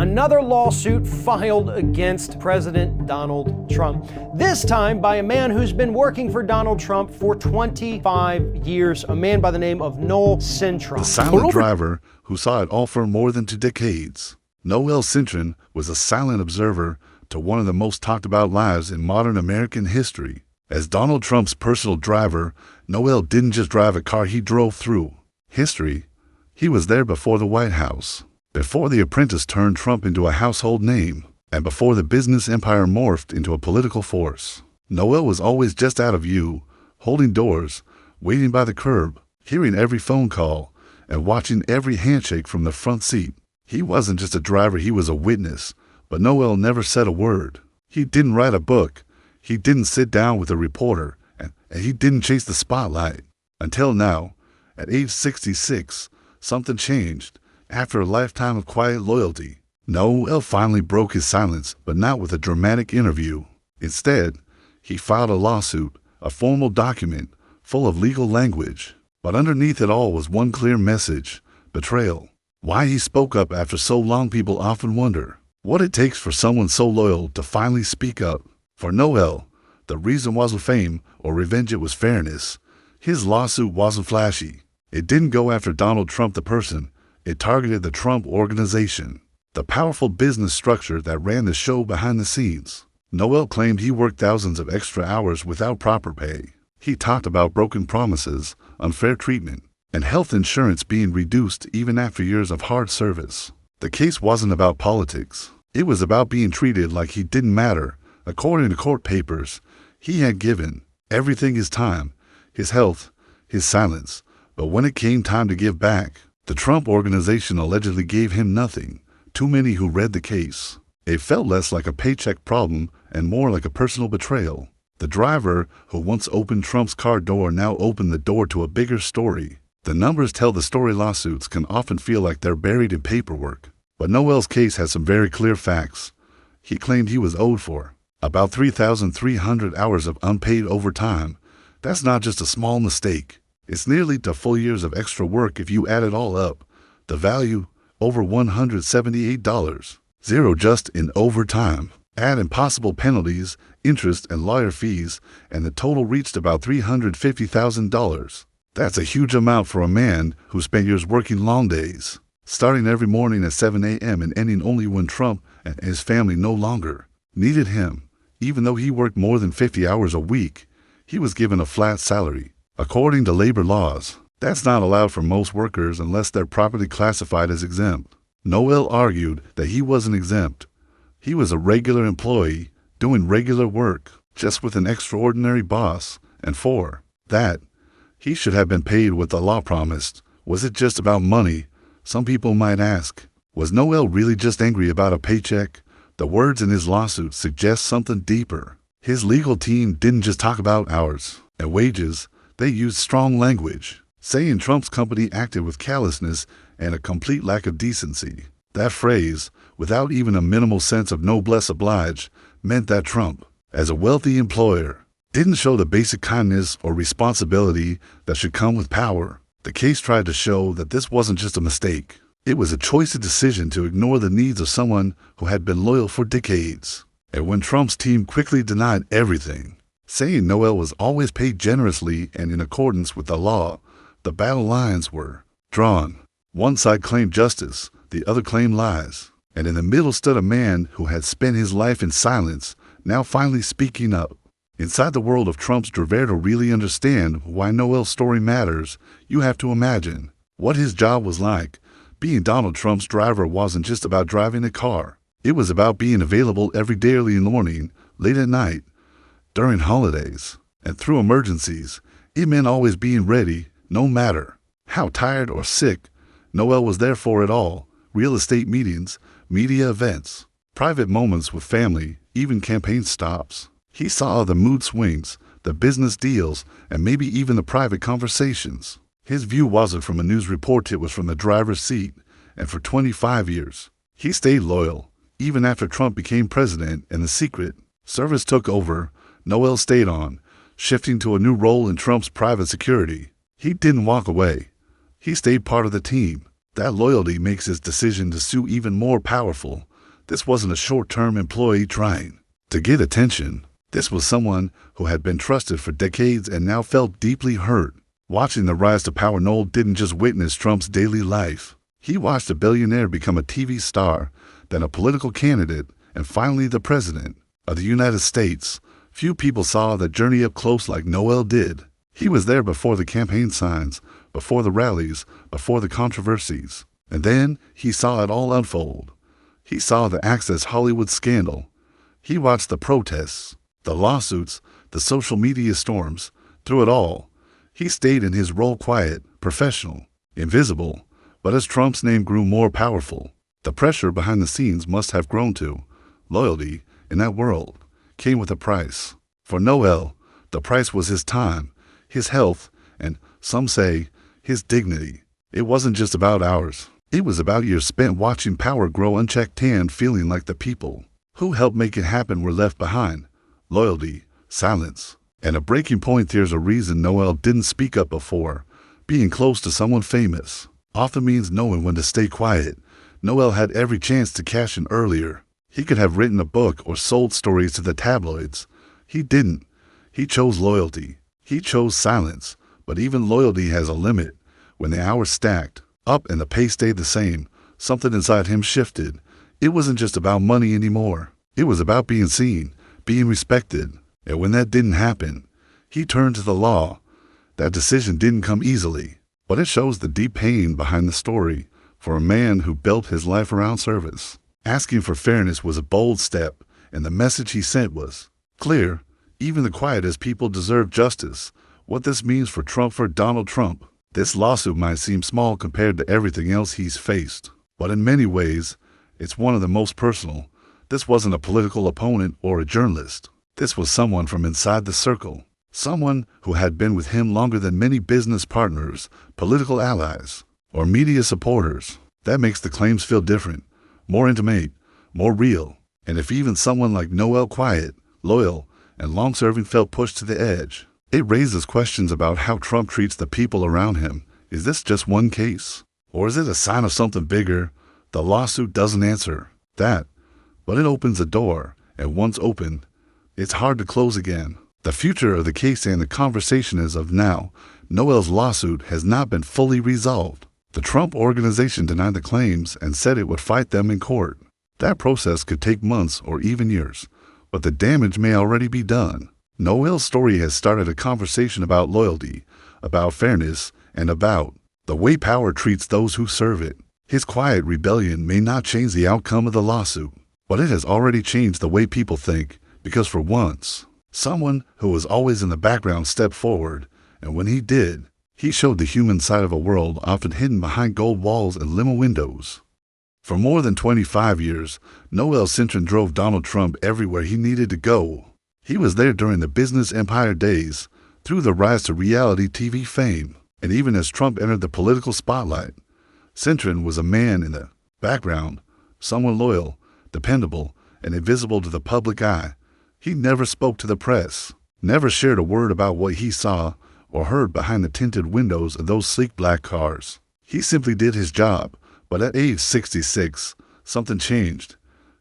Another lawsuit filed against President Donald Trump, this time by a man who's been working for Donald Trump for 25 years, a man by the name of Noel Cintron. The silent driver who saw it all for more than 2 decades. Noel Cintron was a silent observer to one of the most talked about lives in modern American history. As Donald Trump's personal driver, Noel didn't just drive a car, he drove through history. He was there before the White House, before The Apprentice turned Trump into a household name, and before the business empire morphed into a political force. Noel was always just out of view, holding doors, waiting by the curb, hearing every phone call, and watching every handshake from the front seat. He wasn't just a driver, he was a witness, but Noel never said a word. He didn't write a book, he didn't sit down with a reporter, and he didn't chase the spotlight. Until now, at age 66, something changed. After a lifetime of quiet loyalty, Noel finally broke his silence, but not with a dramatic interview. Instead, he filed a lawsuit, a formal document full of legal language. But underneath it all was one clear message: betrayal. Why he spoke up after so long, people often wonder what it takes for someone so loyal to finally speak up. For Noel, the reason wasn't fame or revenge, it was fairness. His lawsuit wasn't flashy. It didn't go after Donald Trump the person. It targeted the Trump Organization, the powerful business structure that ran the show behind the scenes. Noel claimed he worked thousands of extra hours without proper pay. He talked about broken promises, unfair treatment, and health insurance being reduced even after years of hard service. The case wasn't about politics. It was about being treated like he didn't matter. According to court papers, he had given everything: his time, his health, his silence. But when it came time to give back, the Trump Organization allegedly gave him nothing. Too many who read the case. It felt less like a paycheck problem and more like a personal betrayal. The driver who once opened Trump's car door now opened the door to a bigger story. The numbers tell the story. Lawsuits can often feel like they're buried in paperwork. But Noel's case has some very clear facts. He claimed he was owed for about 3,300 hours of unpaid overtime. That's not just a small mistake. It's nearly 2 full years of extra work if you add it all up. The value, over $178. Zero just in overtime. Add impossible penalties, interest, and lawyer fees, and the total reached about $350,000. That's a huge amount for a man who spent years working long days, starting every morning at 7 a.m. and ending only when Trump and his family no longer needed him. Even though he worked more than 50 hours a week, he was given a flat salary. According to labor laws, that's not allowed for most workers unless they're properly classified as exempt. Noel argued that he wasn't exempt. He was a regular employee doing regular work, just with an extraordinary boss, and for that, he should have been paid what the law promised. Was it just about money? Some people might ask. Was Noel really just angry about a paycheck? The words in his lawsuit suggest something deeper. His legal team didn't just talk about hours and wages. They used strong language, saying Trump's company acted with callousness and a complete lack of decency. That phrase, without even a minimal sense of noblesse oblige, meant that Trump, as a wealthy employer, didn't show the basic kindness or responsibility that should come with power. The case tried to show that this wasn't just a mistake. It was a choice decision to ignore the needs of someone who had been loyal for decades. And when Trump's team quickly denied everything, saying Noel was always paid generously and in accordance with the law, the battle lines were drawn. One side claimed justice, the other claimed lies. And in the middle stood a man who had spent his life in silence, now finally speaking up. Inside the world of Trump's driver, to really understand why Noel's story matters, you have to imagine what his job was like. Being Donald Trump's driver wasn't just about driving a car. It was about being available every day, early in the morning, late at night, during holidays, and through emergencies. It meant always being ready, no matter how tired or sick. Noel was there for it all: real estate meetings, media events, private moments with family, even campaign stops. He saw the mood swings, the business deals, and maybe even the private conversations. His view wasn't from a news report, it was from the driver's seat. And for 25 years, he stayed loyal. Even after Trump became president and the Secret Service took over, Noel stayed on, shifting to a new role in Trump's private security. He didn't walk away. He stayed part of the team. That loyalty makes his decision to sue even more powerful. This wasn't a short-term employee trying to get attention. This was someone who had been trusted for decades and now felt deeply hurt. Watching the rise to power, Noel didn't just witness Trump's daily life. He watched a billionaire become a TV star, then a political candidate, and finally the president of the United States. Few people saw that journey up close like Noel did. He was there before the campaign signs, before the rallies, before the controversies. And then he saw it all unfold. He saw the Access Hollywood scandal. He watched the protests, the lawsuits, the social media storms. Through it all, he stayed in his role, quiet, professional, invisible. But as Trump's name grew more powerful, the pressure behind the scenes must have grown too. Loyalty in that world came with a price. For Noel, the price was his time, his health, and, some say, his dignity. It wasn't just about hours. It was about years spent watching power grow unchecked and feeling like the people who helped make it happen were left behind. Loyalty, silence, and a breaking point. There's a reason Noel didn't speak up before. Being close to someone famous often means knowing when to stay quiet. Noel had every chance to cash in earlier. He could have written a book or sold stories to the tabloids. He didn't. He chose loyalty. He chose silence. But even loyalty has a limit. When the hours stacked up and the pay stayed the same, something inside him shifted. It wasn't just about money anymore. It was about being seen, being respected. And when that didn't happen, he turned to the law. That decision didn't come easily, but it shows the deep pain behind the story. For a man who built his life around service, asking for fairness was a bold step, and the message he sent was clear. Even the quietest people deserve justice. What this means for Donald Trump. This lawsuit might seem small compared to everything else he's faced, but in many ways, it's one of the most personal. This wasn't a political opponent or a journalist. This was someone from inside the circle. Someone who had been with him longer than many business partners, political allies, or media supporters. That makes the claims feel different, more intimate, more real. And if even someone like Noel, quiet, loyal, and long-serving, felt pushed to the edge, it raises questions about how Trump treats the people around him. Is this just one case? Or is it a sign of something bigger? The lawsuit doesn't answer that, but it opens a door, and once opened, it's hard to close again. The future of the case and the conversation as of now, Noel's lawsuit has not been fully resolved. The Trump organization denied the claims and said it would fight them in court. That process could take months or even years, but the damage may already be done. Noel's story has started a conversation about loyalty, about fairness, and about the way power treats those who serve it. His quiet rebellion may not change the outcome of the lawsuit, but it has already changed the way people think, because for once, someone who was always in the background stepped forward, and when he did, he showed the human side of a world often hidden behind gold walls and limo windows. For more than 25 years, Noel Cintron drove Donald Trump everywhere he needed to go. He was there during the business empire days, through the rise to reality TV fame, and even as Trump entered the political spotlight. Cintron was a man in the background, someone loyal, dependable, and invisible to the public eye. He never spoke to the press, never shared a word about what he saw or heard behind the tinted windows of those sleek black cars. He simply did his job, but at age 66, something changed.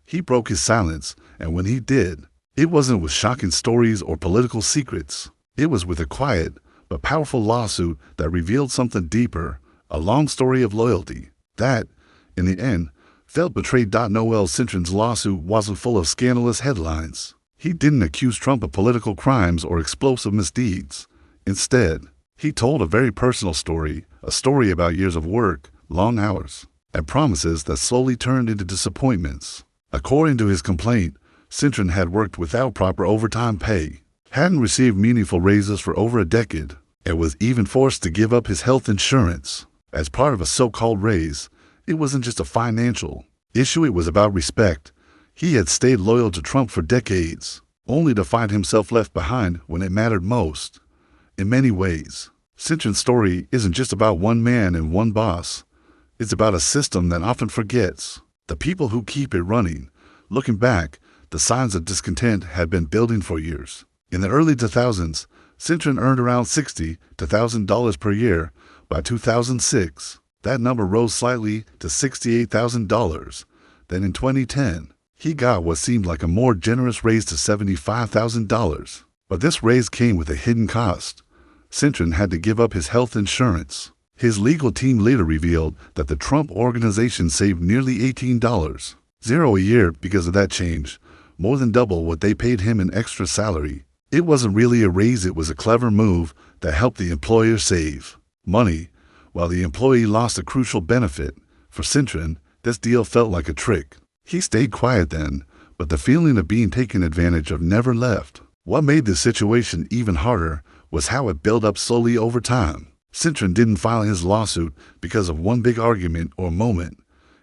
He broke his silence, and when he did, it wasn't with shocking stories or political secrets. It was with a quiet but powerful lawsuit that revealed something deeper, a long story of loyalty that, in the end, felt betrayed. Noel Cintron's lawsuit wasn't full of scandalous headlines. He didn't accuse Trump of political crimes or explosive misdeeds. Instead, he told a very personal story, a story about years of work, long hours, and promises that slowly turned into disappointments. According to his complaint, Cintron had worked without proper overtime pay, hadn't received meaningful raises for over a decade, and was even forced to give up his health insurance. As part of a so-called raise, it wasn't just a financial issue, it was about respect. He had stayed loyal to Trump for decades, only to find himself left behind when it mattered most. In many ways, Cintron's story isn't just about one man and one boss. It's about a system that often forgets the people who keep it running. Looking back, the signs of discontent had been building for years. In the early 2000s, Cintron earned around $60,000 to $1,000 per year. By 2006, that number rose slightly to $68,000. Then in 2010, He got what seemed like a more generous raise to $75,000. But this raise came with a hidden cost. Cintron had to give up his health insurance. His legal team later revealed that the Trump organization saved nearly $18.00 a year because of that change, more than double what they paid him in extra salary. It wasn't really a raise, it was a clever move that helped the employer save money, while the employee lost a crucial benefit. For Cintron, this deal felt like a trick. He stayed quiet then, but the feeling of being taken advantage of never left. What made this situation even harder was how it built up slowly over time. Cintron didn't file his lawsuit because of one big argument or moment.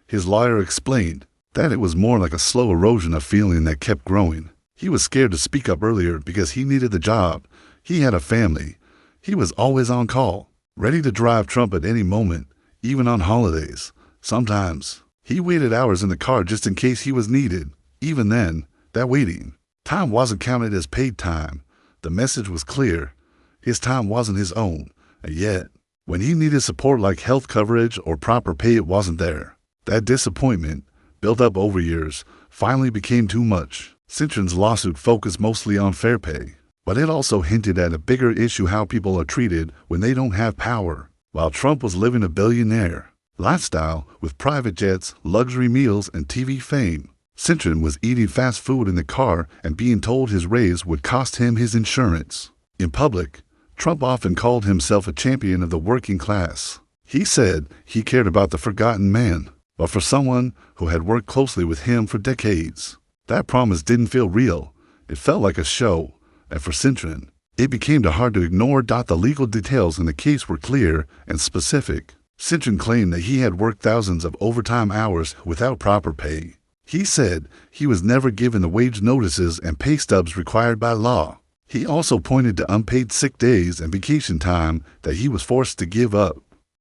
His lawyer explained that it was more like a slow erosion of feeling that kept growing. He was scared to speak up earlier because he needed the job. He had a family. He was always on call, ready to drive Trump at any moment, even on holidays. Sometimes he waited hours in the car just in case he was needed. Even then, that waiting time wasn't counted as paid time. The message was clear. His time wasn't his own. And yet, when he needed support like health coverage or proper pay, it wasn't there. That disappointment, built up over years, finally became too much. Cintron's lawsuit focused mostly on fair pay, but it also hinted at a bigger issue: how people are treated when they don't have power. While Trump was living a billionaire lifestyle with private jets, luxury meals, and TV fame, Cintron was eating fast food in the car and being told his raise would cost him his insurance. In public, Trump often called himself a champion of the working class. He said he cared about the forgotten man, but for someone who had worked closely with him for decades, that promise didn't feel real. It felt like a show, and for Cintron, it became hard to ignore. The legal details in the case were clear and specific. Cintron claimed that he had worked thousands of overtime hours without proper pay. He said he was never given the wage notices and pay stubs required by law. He also pointed to unpaid sick days and vacation time that he was forced to give up.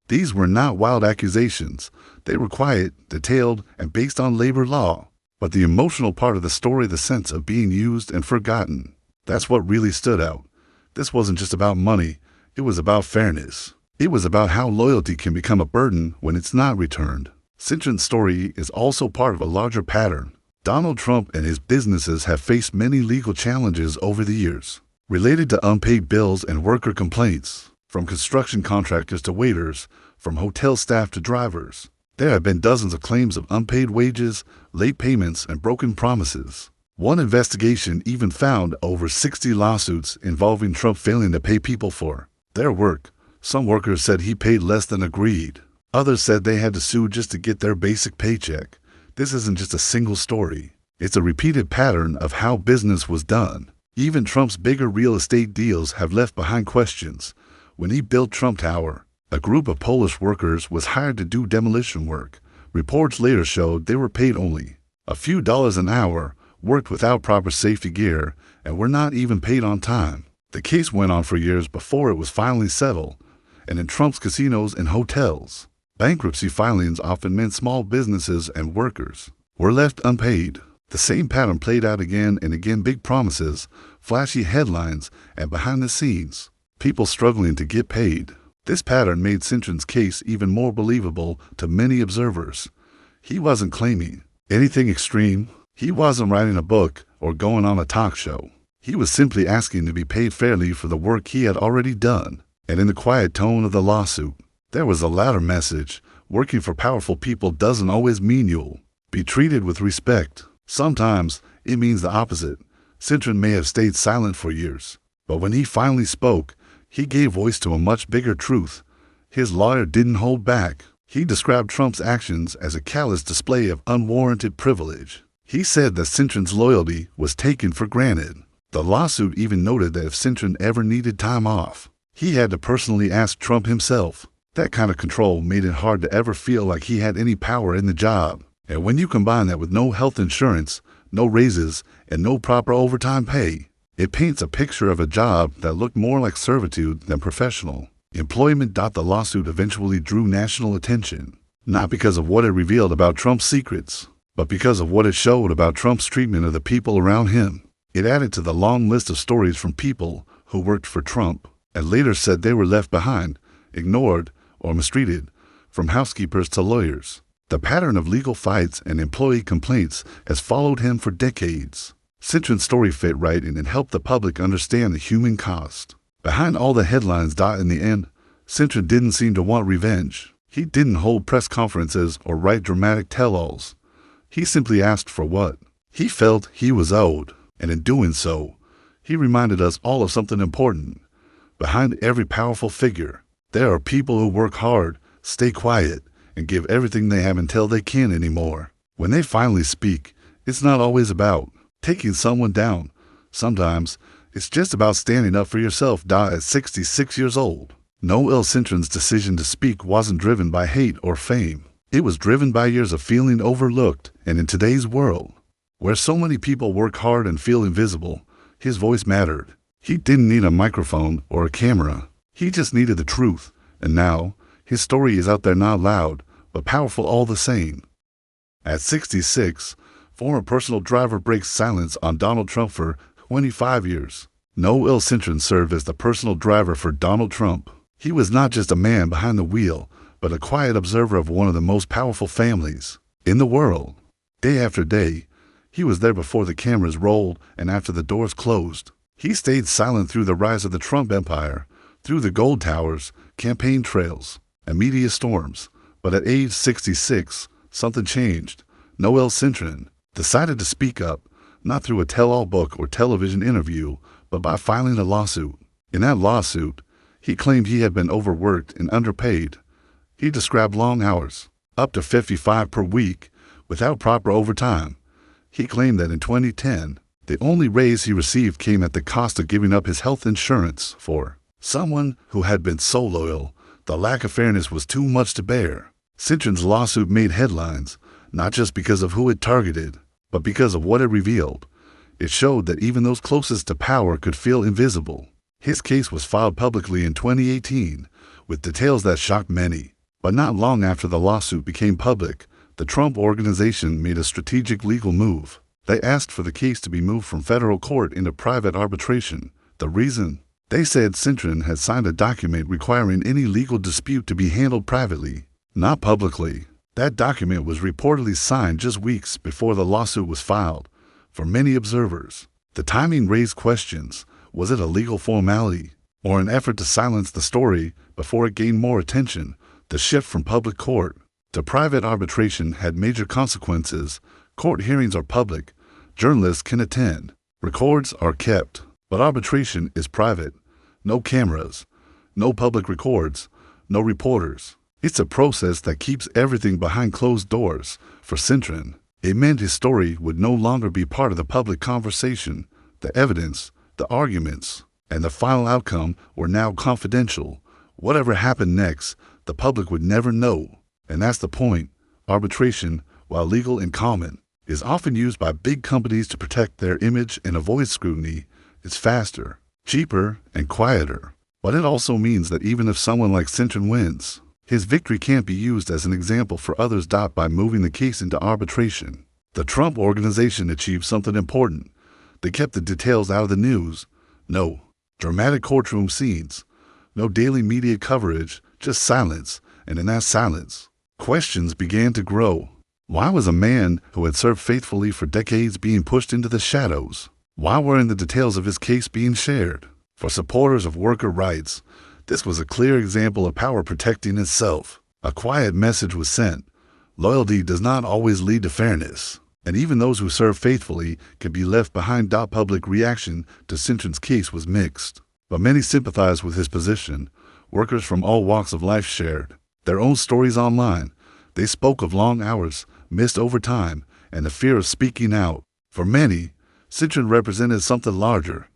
These were not wild accusations. They were quiet, detailed, and based on labor law. But the emotional part of the story, the sense of being used and forgotten, that's what really stood out. This wasn't just about money. It was about fairness. It was about how loyalty can become a burden when it's not returned. Cintron's story is also part of a larger pattern. Donald Trump and his businesses have faced many legal challenges over the years, related to unpaid bills and worker complaints, from construction contractors to waiters, from hotel staff to drivers. There have been dozens of claims of unpaid wages, late payments, and broken promises. One investigation even found over 60 lawsuits involving Trump failing to pay people for their work. Some workers said he paid less than agreed. Others said they had to sue just to get their basic paycheck. This isn't just a single story. It's a repeated pattern of how business was done. Even Trump's bigger real estate deals have left behind questions. When he built Trump Tower, a group of Polish workers was hired to do demolition work. Reports later showed they were paid only a few dollars an hour, worked without proper safety gear, and were not even paid on time. The case went on for years before it was finally settled. And in Trump's casinos and hotels, bankruptcy filings often meant small businesses and workers were left unpaid. The same pattern played out again and again: big promises, flashy headlines, and behind the scenes, people struggling to get paid. This pattern made Cintron's case even more believable to many observers. He wasn't claiming anything extreme. He wasn't writing a book or going on a talk show. He was simply asking to be paid fairly for the work he had already done. And in the quiet tone of the lawsuit, there was a louder message: working for powerful people doesn't always mean you'll be treated with respect. Sometimes it means the opposite. Cintron may have stayed silent for years, but when he finally spoke, he gave voice to a much bigger truth. His lawyer didn't hold back. He described Trump's actions as a callous display of unwarranted privilege. He said that Cintron's loyalty was taken for granted. The lawsuit even noted that if Cintron ever needed time off, he had to personally ask Trump himself. That kind of control made it hard to ever feel like he had any power in the job. And when you combine that with no health insurance, no raises, and no proper overtime pay, it paints a picture of a job that looked more like servitude than professional employment. The lawsuit eventually drew national attention, not because of what it revealed about Trump's secrets, but because of what it showed about Trump's treatment of the people around him. It added to the long list of stories from people who worked for Trump and later said they were left behind, ignored, or mistreated, from housekeepers to lawyers. The pattern of legal fights and employee complaints has followed him for decades. Cintron's story fit right in and helped the public understand the human cost. Behind all the headlines, in the end, Cintron didn't seem to want revenge. He didn't hold press conferences or write dramatic tell-alls. He simply asked for what he felt he was owed, and in doing so, he reminded us all of something important. Behind every powerful figure, there are people who work hard, stay quiet, and give everything they have until they can't anymore. When they finally speak, it's not always about taking someone down. Sometimes, it's just about standing up for yourself. At 66 years old, Noel Cintron's decision to speak wasn't driven by hate or fame. It was driven by years of feeling overlooked, and in today's world, where so many people work hard and feel invisible, his voice mattered. He didn't need a microphone or a camera. He just needed the truth, and now, his story is out there, not loud, but powerful all the same. At 66, former personal driver breaks silence on Donald Trump for 25 years. Noel Cintron served as the personal driver for Donald Trump. He was not just a man behind the wheel, but a quiet observer of one of the most powerful families in the world. Day after day, he was there before the cameras rolled and after the doors closed. He stayed silent through the rise of the Trump empire, through the gold towers, campaign trails, and media storms. But at age 66, something changed. Noel Cintron decided to speak up, not through a tell-all book or television interview, but by filing a lawsuit. In that lawsuit, he claimed he had been overworked and underpaid. He described long hours, up to 55 per week, without proper overtime. He claimed that in 2010, the only raise he received came at the cost of giving up his health insurance. For someone who had been so loyal, the lack of fairness was too much to bear. Cintron's lawsuit made headlines, not just because of who it targeted, but because of what it revealed. It showed that even those closest to power could feel invisible. His case was filed publicly in 2018, with details that shocked many. But not long after the lawsuit became public, the Trump Organization made a strategic legal move. They asked for the case to be moved from federal court into private arbitration. The reason? They said Cintron had signed a document requiring any legal dispute to be handled privately, not publicly. That document was reportedly signed just weeks before the lawsuit was filed. For many observers, the timing raised questions. Was it a legal formality, or an effort to silence the story before it gained more attention? The shift from public court to private arbitration had major consequences. Court hearings are public. Journalists can attend. Records are kept. But arbitration is private. No cameras, no public records, no reporters. It's a process that keeps everything behind closed doors. For Cintron, it meant his story would no longer be part of the public conversation. The evidence, the arguments, and the final outcome were now confidential. Whatever happened next, the public would never know. And that's the point. Arbitration, while legal and common, is often used by big companies to protect their image and avoid scrutiny. It's faster, cheaper, and quieter. But it also means that even if someone like Cintron wins, his victory can't be used as an example for others. By moving the case into arbitration, the Trump Organization achieved something important. They kept the details out of the news. No dramatic courtroom scenes, no daily media coverage, just silence. And in that silence, questions began to grow. Why was a man who had served faithfully for decades being pushed into the shadows? Why weren't the details of his case being shared? For supporters of worker rights, this was a clear example of power protecting itself. A quiet message was sent. Loyalty does not always lead to fairness, and even those who serve faithfully can be left behind. Public reaction to Cintron's case was mixed, but many sympathized with his position. Workers from all walks of life shared their own stories online. They spoke of long hours, missed overtime, and the fear of speaking out. For many, Cintron represented something larger.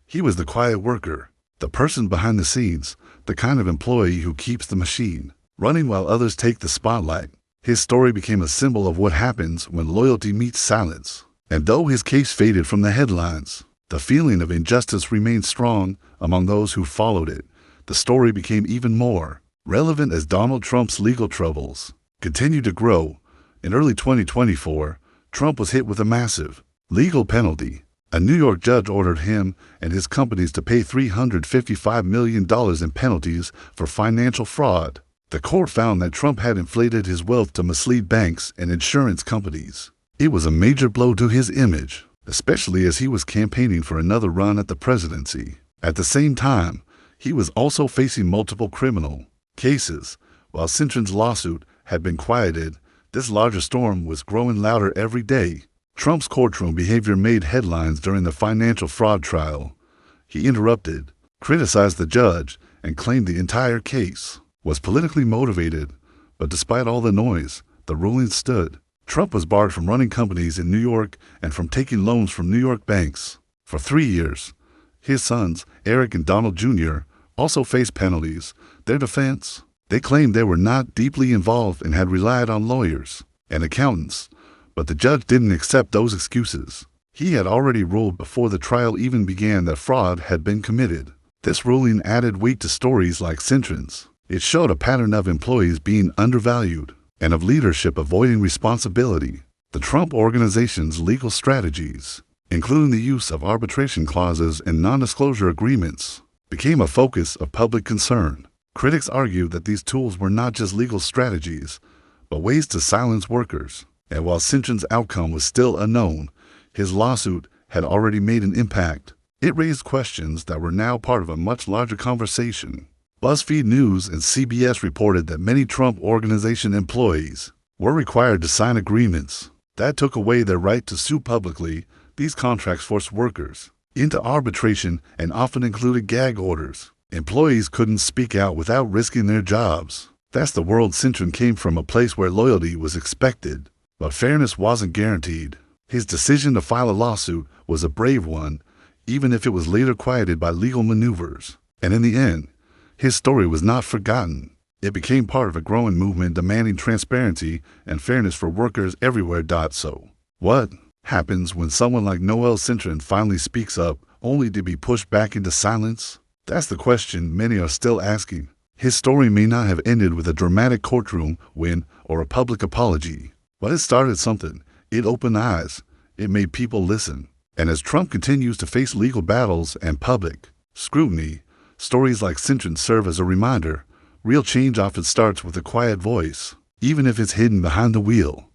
He was the quiet worker, the person behind the scenes, the kind of employee who keeps the machine running while others take the spotlight. His story became a symbol of what happens when loyalty meets silence. And though his case faded from the headlines, the feeling of injustice remained strong among those who followed it. The story became even more relevant as Donald Trump's legal troubles continued to grow. In early 2024, Trump was hit with a massive legal penalty. A New York judge ordered him and his companies to pay $355 million in penalties for financial fraud. The court found that Trump had inflated his wealth to mislead banks and insurance companies. It was a major blow to his image, especially as he was campaigning for another run at the presidency. At the same time, he was also facing multiple criminal cases. While Cintron's lawsuit had been quieted, this larger storm was growing louder every day. Trump's courtroom behavior made headlines during the financial fraud trial. He interrupted, criticized the judge, and claimed the entire case was politically motivated. But despite all the noise, the ruling stood. Trump was barred from running companies in New York and from taking loans from New York banks for 3 years. His sons, Eric and Donald Jr., also faced penalties. Their defense? They claimed they were not deeply involved and had relied on lawyers and accountants. But the judge didn't accept those excuses. He had already ruled before the trial even began that fraud had been committed. This ruling added weight to stories like Cintron's. It showed a pattern of employees being undervalued and of leadership avoiding responsibility. The Trump Organization's legal strategies, including the use of arbitration clauses and non-disclosure agreements, became a focus of public concern. Critics argued that these tools were not just legal strategies, but ways to silence workers. And while Cintron's outcome was still unknown, his lawsuit had already made an impact. It raised questions that were now part of a much larger conversation. BuzzFeed News and CBS reported that many Trump Organization employees were required to sign agreements that took away their right to sue publicly. These contracts forced workers into arbitration and often included gag orders. Employees couldn't speak out without risking their jobs. That's the world. Cintron came from a place where loyalty was expected, but fairness wasn't guaranteed. His decision to file a lawsuit was a brave one, even if it was later quieted by legal maneuvers. And in the end, his story was not forgotten. It became part of a growing movement demanding transparency and fairness for workers everywhere. So, what happens when someone like Noel Cintron finally speaks up, only to be pushed back into silence? That's the question many are still asking. His story may not have ended with a dramatic courtroom win or a public apology, but it started something. It opened eyes. It made people listen. And as Trump continues to face legal battles and public scrutiny, stories like Cintron serve as a reminder. Real change often starts with a quiet voice, even if it's hidden behind the wheel.